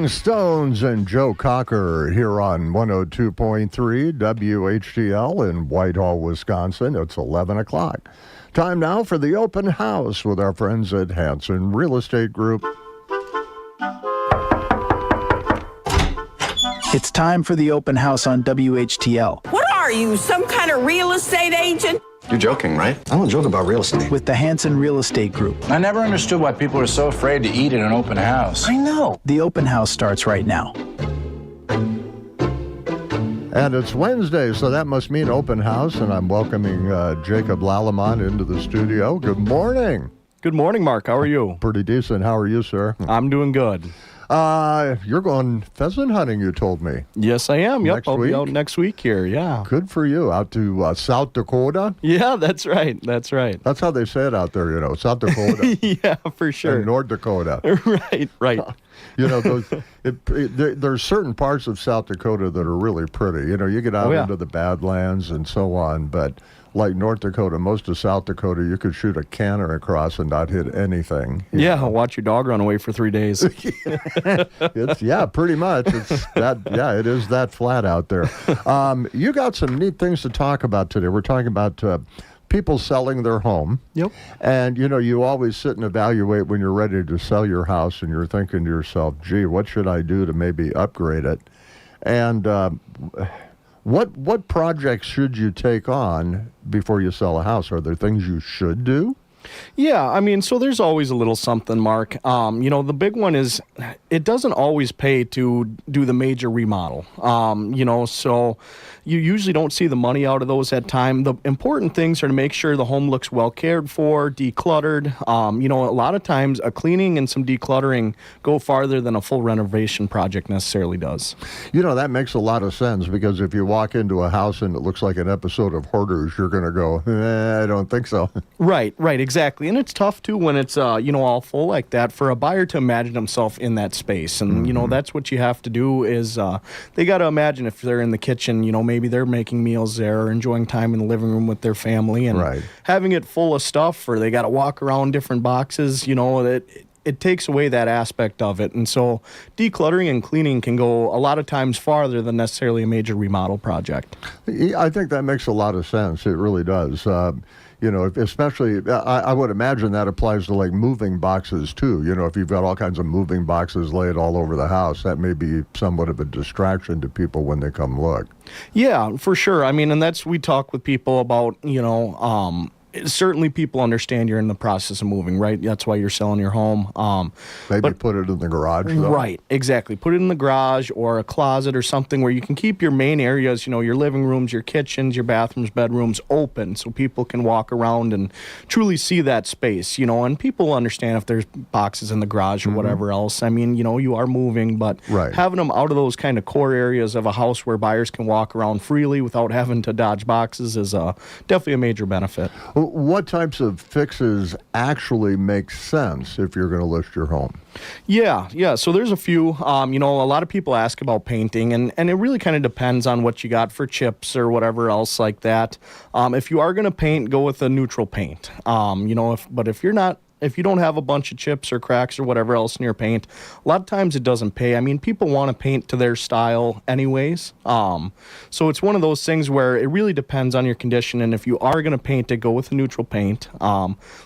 Rolling Stones and Joe Cocker here on 102.3 WHTL in Whitehall, Wisconsin. It's 11 o'clock. Time now for the open house with our friends at Hansen Real Estate Group. It's time for the open house on WHTL. What are you, some kind of real estate agent? You're joking, right? I don't joke about real estate. With the Hansen Real Estate Group. I never understood why people are so afraid to eat at an open house. I know. The open house starts right now. And it's Wednesday, so that must mean open house, and I'm welcoming Jacob Lallemont into the studio. Good morning. Good morning, Mark. How are you? Pretty decent. How are you, sir? I'm doing good. You're going pheasant hunting, you told me. Yes, I am. Yep, I'll week? be out next week here, yeah. Good for you. Out to South Dakota? Yeah, that's right. That's right. That's how they say it out there, South Dakota. Yeah, for sure. And North Dakota. Right. There's certain parts of South Dakota that are really pretty. You get out into the Badlands and so on, but like North Dakota, most of South Dakota, you could shoot a cannon across and not hit anything. Yeah, watch your dog run away for 3 days. Pretty much. It is that flat out there. You got some neat things to talk about today. We're talking about people selling their home. Yep. And, you always sit and evaluate when you're ready to sell your house and you're thinking to yourself, gee, what should I do to maybe upgrade it? And what projects should you take on before you sell a house? Are there things you should do? Yeah, so there's always a little something, Mark. The big one is it doesn't always pay to do the major remodel. So you usually don't see the money out of those at time. The important things are to make sure the home looks well cared for, decluttered. A lot of times a cleaning and some decluttering go farther than a full renovation project necessarily does. That makes a lot of sense, because if you walk into a house and it looks like an episode of Hoarders, you're going to go, I don't think so. Right, exactly. And it's tough, too, when it's, all full like that, for a buyer to imagine himself in that space. And, that's what you have to do is they got to imagine if they're in the kitchen, maybe they're making meals there or enjoying time in the living room with their family. And having it full of stuff, or they got to walk around different boxes, it takes away that aspect of it. And so decluttering and cleaning can go a lot of times farther than necessarily a major remodel project. I think that makes a lot of sense. It really does. Especially, I would imagine that applies to like moving boxes too. If you've got all kinds of moving boxes laid all over the house, that may be somewhat of a distraction to people when they come look. Yeah, for sure. And we talk with people about, certainly people understand you're in the process of moving, right? That's why you're selling your home. Maybe put it in the garage, though. Right, exactly. Put it in the garage or a closet or something where you can keep your main areas, your living rooms, your kitchens, your bathrooms, bedrooms open so people can walk around and truly see that space, and people understand if there's boxes in the garage or whatever else. You are moving, but having them out of those kind of core areas of a house where buyers can walk around freely without having to dodge boxes is definitely a major benefit. What types of fixes actually make sense if you're going to list your home? Yeah. So there's a few. A lot of people ask about painting, and it really kind of depends on what you got for chips or whatever else like that. If you are going to paint, go with a neutral paint. If you don't have a bunch of chips or cracks or whatever else in your paint, a lot of times it doesn't pay. People want to paint to their style anyways. So it's one of those things where it really depends on your condition. And if you are going to paint it, go with a neutral paint.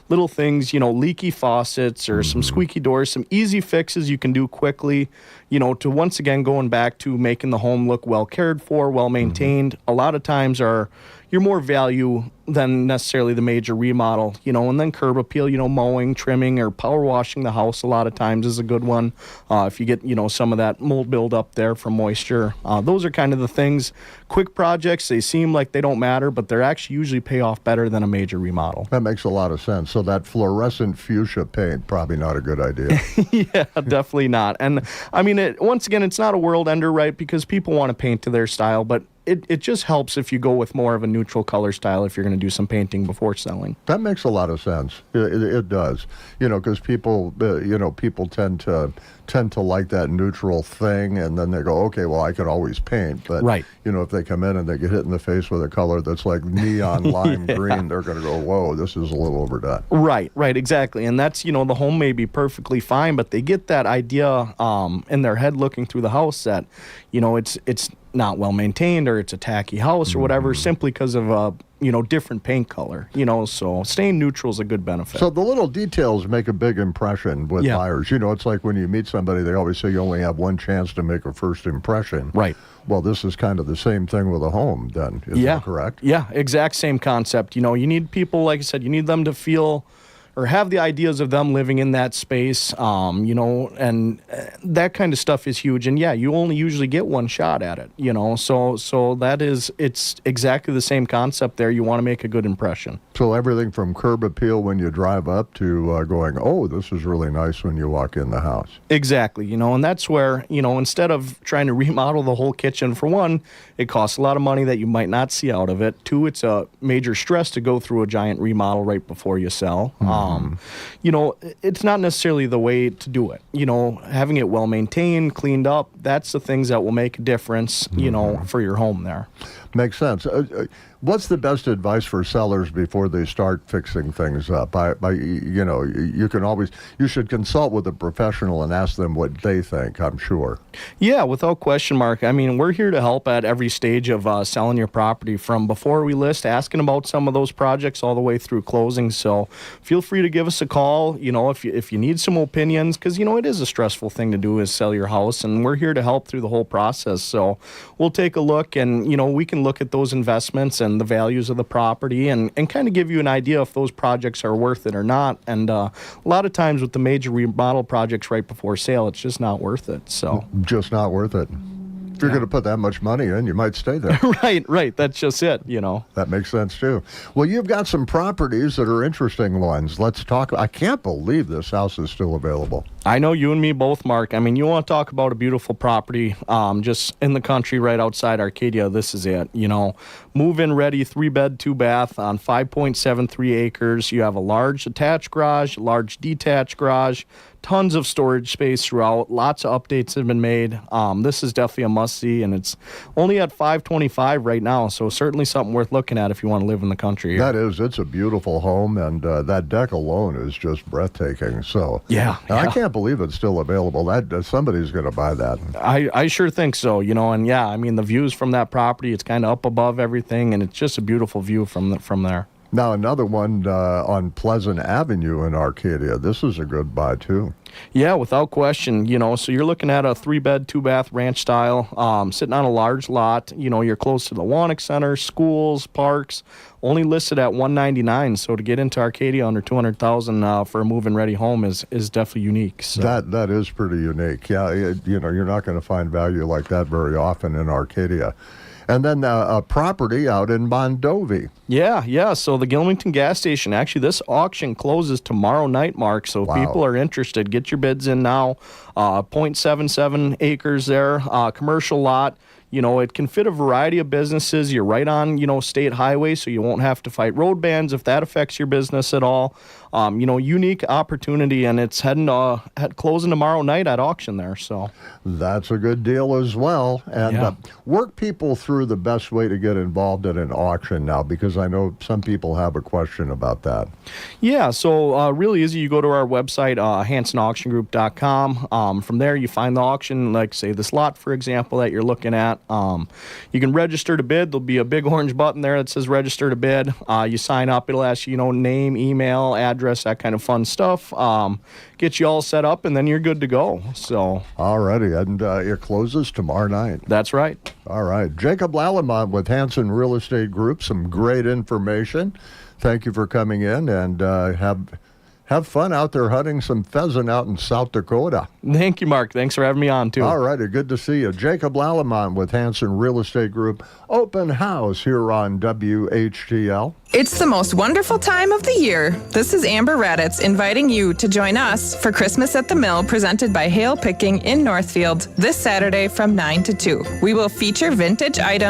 Little things, leaky faucets or some squeaky doors, some easy fixes you can do quickly, to once again going back to making the home look well cared for, well maintained. A lot of times you're more value than necessarily the major remodel, and then curb appeal, mowing, trimming, or power washing the house a lot of times is a good one. If you get, some of that mold buildup there from moisture. Those are kind of the things. Quick projects, they seem like they don't matter, but they're actually usually pay off better than a major remodel. That makes a lot of sense. So that fluorescent fuchsia paint, probably not a good idea. Yeah, definitely not. And once again, it's not a world ender, right? Because people want to paint to their style, but it just helps if you go with more of a neutral color style if you're going to do some painting before selling. That makes a lot of sense. It does. Because people, people tend to tend to like that neutral thing, and then they go, okay, well, I could always paint. But, Right. if they come in and they get hit in the face with a color that's like neon lime green, they're going to go, whoa, this is a little overdone. Right, exactly. And that's, the home may be perfectly fine, but they get that idea in their head looking through the house that, it's not well maintained, or it's a tacky house or whatever, simply because of a different paint color. So staying neutral is a good benefit. So the little details make a big impression with buyers. It's like when you meet somebody, they always say you only have one chance to make a first impression. Right. Well, this is kind of the same thing with a home then, is that correct? Yeah, exact same concept. You need people, like I said, you need them to feel or have the ideas of them living in that space, and that kind of stuff is huge. And you only usually get one shot at it, so it's exactly the same concept there. You want to make a good impression. So everything from curb appeal when you drive up to going, oh, this is really nice when you walk in the house. Exactly, and that's where, instead of trying to remodel the whole kitchen, for one, it costs a lot of money that you might not see out of it. Two, it's a major stress to go through a giant remodel right before you sell. It's not necessarily the way to do it. Having it well maintained, cleaned up, that's the things that will make a difference, for your home there. Makes sense. What's the best advice for sellers before they start fixing things up? You should consult with a professional and ask them what they think, I'm sure. Yeah, without question, Mark. I mean, we're here to help at every stage of selling your property, from before we list, asking about some of those projects, all the way through closing. So feel free to give us a call, if you need some opinions, because, it is a stressful thing to do, is sell your house, and we're here to help through the whole process. So we'll take a look, and, we can look at those investments and the values of the property, and kind of give you an idea if those projects are worth it or not. And a lot of times with the major remodel projects right before sale, it's just not worth it. So just not worth it. If you're going to put that much money in, you might stay there. Right. That's just it, That makes sense, too. Well, you've got some properties that are interesting ones. Let's talk. I can't believe this house is still available. I know you and me both, Mark. I mean, you want to talk about a beautiful property just in the country right outside Arcadia, this is it. Move-in ready, 3-bed, 2-bath on 5.73 acres. You have a large attached garage, large detached garage, tons of storage space throughout. Lots of updates have been made. This is definitely a must-see, and it's only at $525 right now, so certainly something worth looking at if you want to live in the country here. That is. It's a beautiful home, and that deck alone is just breathtaking. So I can't believe it's still available. That somebody's going to buy that. I sure think so, and I mean, the views from that property, it's kind of up above everything, and it's just a beautiful view from there. Now, another one on Pleasant Avenue in Arcadia. This is a good buy, too. Yeah, without question. So you're looking at a 3-bed, 2-bath ranch style, sitting on a large lot. You're close to the Wannick Center, schools, parks. Only listed at $199. So to get into Arcadia under $200,000 for a move-in ready home is definitely unique. So. That is pretty unique. Yeah, you're not going to find value like that very often in Arcadia. And then a property out in Mondovi. Yeah. So the Gilmington gas station, actually, this auction closes tomorrow night, Mark. So if people are interested, get your bids in now. 0.77 acres there, commercial lot. It can fit a variety of businesses. You're right on, state highway, so you won't have to fight road bans if that affects your business at all. Unique opportunity, and it's closing tomorrow night at auction there. So that's a good deal as well. And work people through the best way to get involved in an auction now, because I know some people have a question about that. Yeah, so really easy. You go to our website, HansenAuctionGroup.com. From there, you find the auction, like say this lot, for example, that you're looking at. You can register to bid. There'll be a big orange button there that says register to bid. You sign up. It'll ask you, name, email, address, that kind of fun stuff. Get you all set up, and then you're good to go. So, alrighty, and it closes tomorrow night. That's right. All right, Jacob Lallemont with Hansen Real Estate Group. Some great information. Thank you for coming in, and have fun out there hunting some pheasant out in South Dakota. Thank you, Mark. Thanks for having me on, too. All righty. Good to see you. Jacob Lallemont with Hansen Real Estate Group. Open house here on WHTL. It's the most wonderful time of the year. This is Amber Raditz inviting you to join us for Christmas at the Mill, presented by Hale Picking in Northfield this Saturday from 9 to 2. We will feature vintage items